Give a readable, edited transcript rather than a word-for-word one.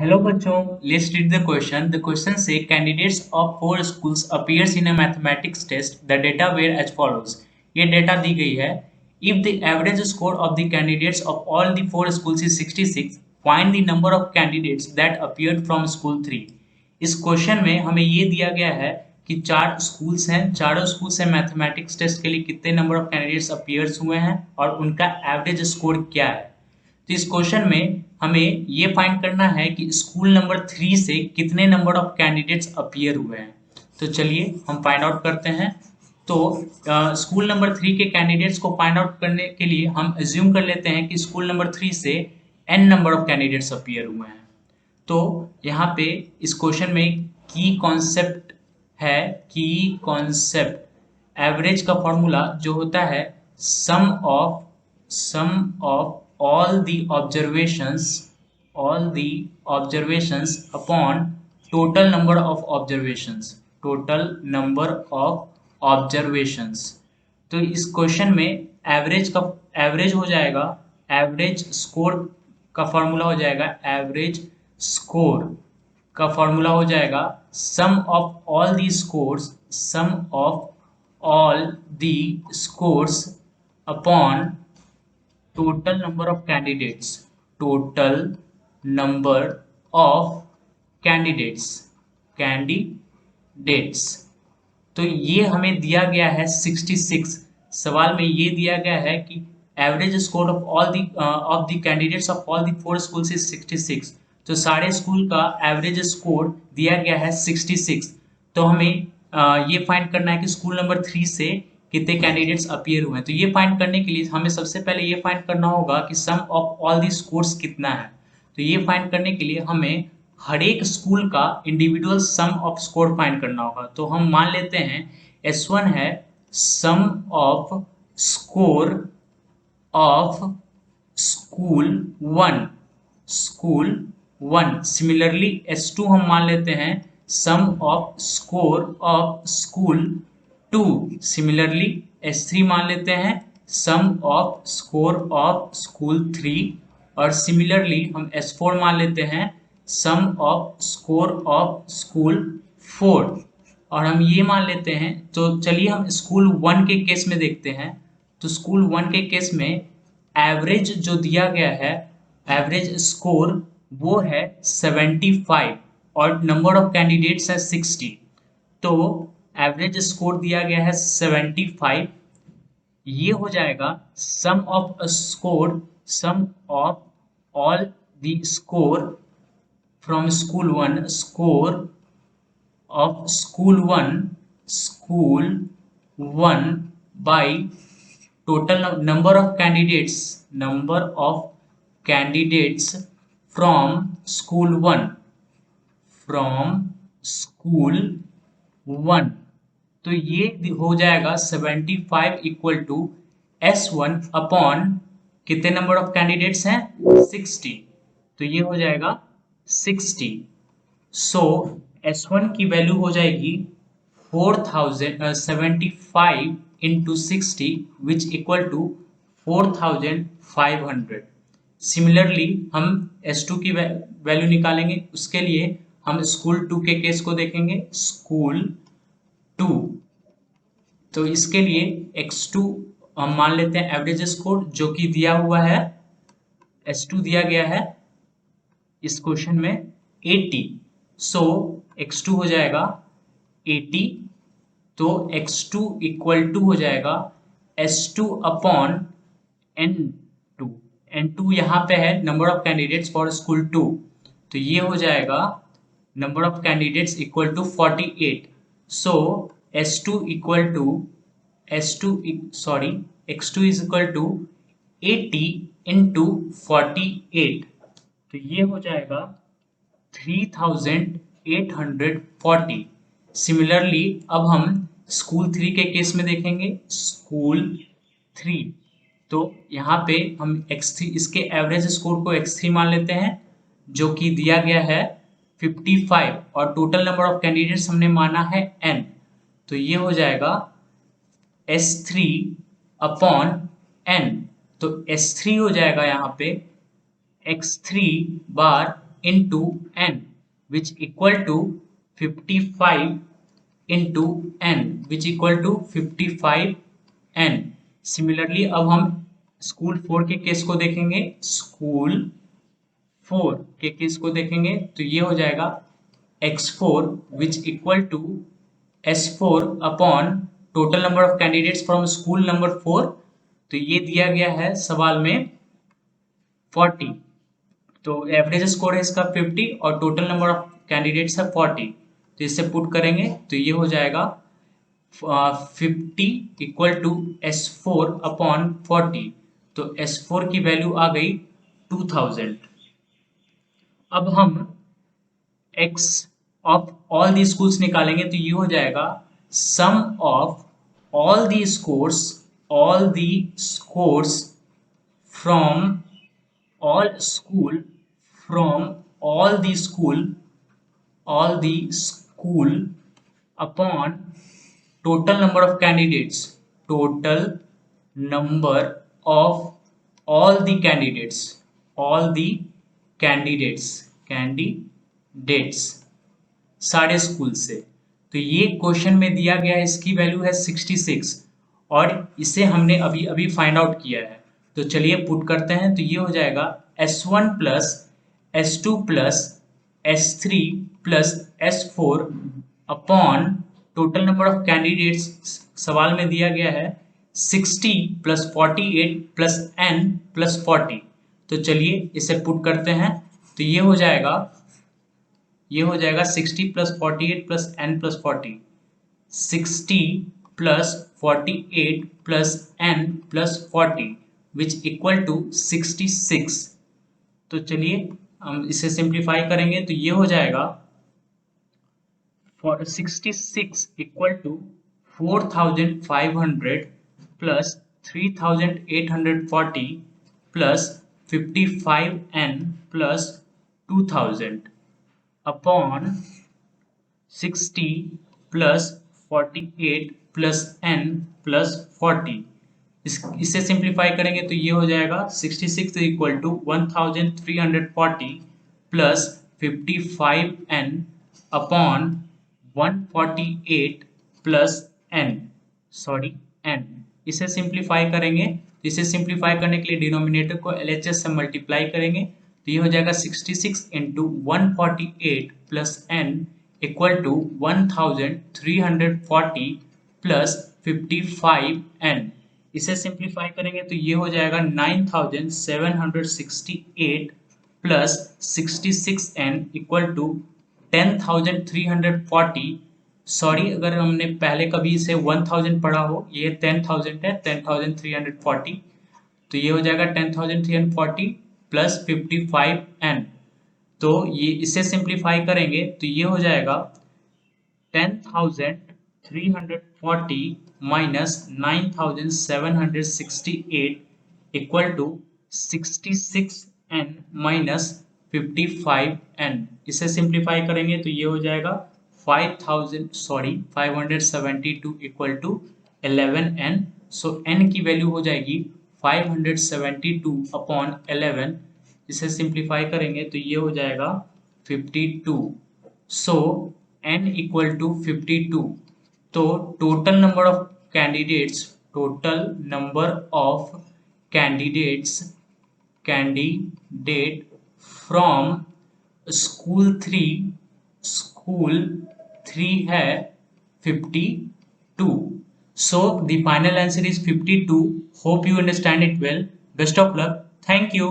Hello बच्चों, let's read the question. The question say candidates of four schools appears in a mathematics test. The data were as follows. ये data दी गई है. If the average score of the candidates of all the four schools is 66, find the number of candidates that appeared from school 3. इस question में हमें ये दिया गया है कि चार स्कूल्स हैं, चारों स्कूल से मैथमेटिक्स टेस्ट के लिए कितने नंबर ऑफ कैंडिडेट्स अपीयर्स हुए हैं और उनका एवरेज स्कोर क्या है. तो इस क्वेश्चन में हमें ये फाइंड करना है कि स्कूल नंबर 3 से कितने नंबर ऑफ कैंडिडेट्स अपीयर हुए हैं. तो चलिए हम फाइंड आउट करते हैं. तो स्कूल नंबर 3 के कैंडिडेट्स को फाइंड आउट करने के लिए हम अज्यूम कर लेते हैं कि स्कूल नंबर 3 से n number of candidates appear हुए हैं. तो यहाँ पे इस क्वेश्चन में की कॉन्सेप्ट है, की कॉन्सेप्ट एवरेज का फॉर्मूला जो होता है sum of all the observations upon total number of observations. तो इस क्वेश्चन में एवरेज हो जाएगा, एवरेज स्कोर का फॉर्मूला हो जाएगा, एवरेज स्कोर का फॉर्मूला हो जाएगा sum of all the scores upon total number of candidates. तो ये हमें दिया गया है 66. सवाल में ये दिया गया है कि average score of the candidates of all the four schools is 66. तो सारे स्कूल का एवरेज स्कोर दिया गया है 66. तो हमें ये फाइंड करना है कि स्कूल नंबर 3 से कितने कैंडिडेट्स अपीयर हुए हैं. तो ये फाइंड करने के लिए हमें सबसे पहले ये फाइंड करना होगा कि सम ऑफ ऑल दी स्कोर्स कितना है. तो ये फाइंड करने के लिए हमें हर एक स्कूल का individual sum of score find करना होगा. तो हम मान लेते हैं S1 है sum of score of school 1. Similarly S2 हम मान लेते हैं sum of score of school 2. Similarly S3 मान लेते हैं sum of score of school 3. और सिमिलरली हम S4 मान लेते हैं sum of score of school 4. और हम ये मान लेते हैं. तो चलिए हम स्कूल 1 के केस में देखते हैं. तो स्कूल 1 के केस में एवरेज जो दिया गया है, एवरेज स्कोर वो है 75 और नंबर ऑफ कैंडिडेट्स है 60. तो एवरेज स्कोर दिया गया है 75. ये हो जाएगा sum of all the score from school 1, score of school 1 by total number of candidates from school 1. तो ये हो जाएगा 75 इक्वल टू S1 अपॉन कितने नंबर ऑफ कैंडिडेट्स हैं 60. तो ये हो जाएगा 60. सो S1 की वैल्यू हो जाएगी 4075 into 60 which equal to 4500. Similarly हम S2 की वैल्यू निकालेंगे. उसके लिए हम स्कूल 2 के केस को देखेंगे. स्कूल 2, तो इसके लिए x2 हम मान लेते हैं एवरेज स्कोर जो कि दिया हुआ है, S2 दिया गया है इस क्वेश्चन में 80. सो x2 हो जाएगा 80. तो x2 इक्वल टू हो जाएगा S2 अपॉन n2 यहाँ पे है number of candidates for school 2. तो ये हो जाएगा number of candidates equal to 48. So x2 is equal to 80 into 48. तो ये हो जाएगा 3840. सिमिलरली अब हम स्कूल 3 के केस में देखेंगे. स्कूल 3, तो यहाँ पे हम x3 इसके एवरेज स्कोर को x3 मान लेते हैं जो कि दिया गया है 55 और टोटल नंबर ऑफ कैंडिडेट्स हमने माना है n. तो ये हो जाएगा S3 अपॉन n. तो S3 हो जाएगा यहाँ पे x3 bar into n which equal to 55 into n which equal to 55 n। Similarly अब हम स्कूल 4 के केस को देखेंगे। स्कूल 4 के केस को देखेंगे तो ये हो जाएगा x4 which equal to s4 upon total number of candidates from school number 4। तो ये दिया गया है सवाल में 40, तो एवरेज स्कोर है इसका 50 और टोटल नंबर ऑफ कैंडिडेट्स है 40। तो इसे पुट करेंगे तो ये हो जाएगा 50 इक्वल टू S4 अपॉन 40। तो S4 की वैल्यू आ गई 2000। अब हम x of all the schools निकालेंगे तो ये हो जाएगा sum of all the scores from all school from all the school upon total number of candidates, total number of all the candidates सारे स्कूल से। तो ये क्वेश्चन में दिया गया है, इसकी वैल्यू है 66 और इसे हमने अभी अभी फाइंड आउट किया है। तो चलिए पुट करते हैं तो ये हो जाएगा S1 plus S2 plus S3 plus S4 upon total number of candidates सवाल में दिया गया है 60 प्लस 48 प्लस n प्लस 40। तो चलिए इसे पुट करते हैं तो ये हो जाएगा 60 plus 48 plus n plus 40, 60 plus 48 plus n plus 40 which equal to 66। तो चलिए हम इसे सिंप्लीफाई करेंगे तो ये हो जाएगा 66 equal to 4500 plus 3840 plus 55n plus 2000 upon 60 plus 48 plus n plus 40। इसे सिंप्लीफाई करेंगे तो ये हो जाएगा 66 equal to 1340 plus 55n upon 148 plus n। इसे सिंप्लीफाई करेंगे तो इसे सिंप्लीफाई करने के लिए डिनोमिनेटर को LHS से मल्टीप्लाई करेंगे तो ये हो जाएगा 66 into 148 plus n equal to 1340 plus 55n। इसे सिंप्लीफाई करेंगे तो ये हो जाएगा 9768 plus 66n equal to 10340। Sorry अगर हमने पहले कभी इसे 1000 पढ़ा हो, ये 10000 है, 10340। तो ये हो जाएगा 10340 प्लस 55n। तो ये इसे सिंप्लीफाई करेंगे तो ये हो जाएगा 10340 minus 9768 equal to 66n minus 55n। इसे सिंप्लीफाई करेंगे तो ये हो जाएगा 572 equal to 11n। So n की वैल्यू हो जाएगी 572 अपॉन 11। इसे सिंप्लीफाई करेंगे तो ये हो जाएगा 52। सो n इक्वल टू 52। तो total number of candidate from school 3 है 52। So the final answer is 52. Hope you understand it well. Best of luck. Thank you.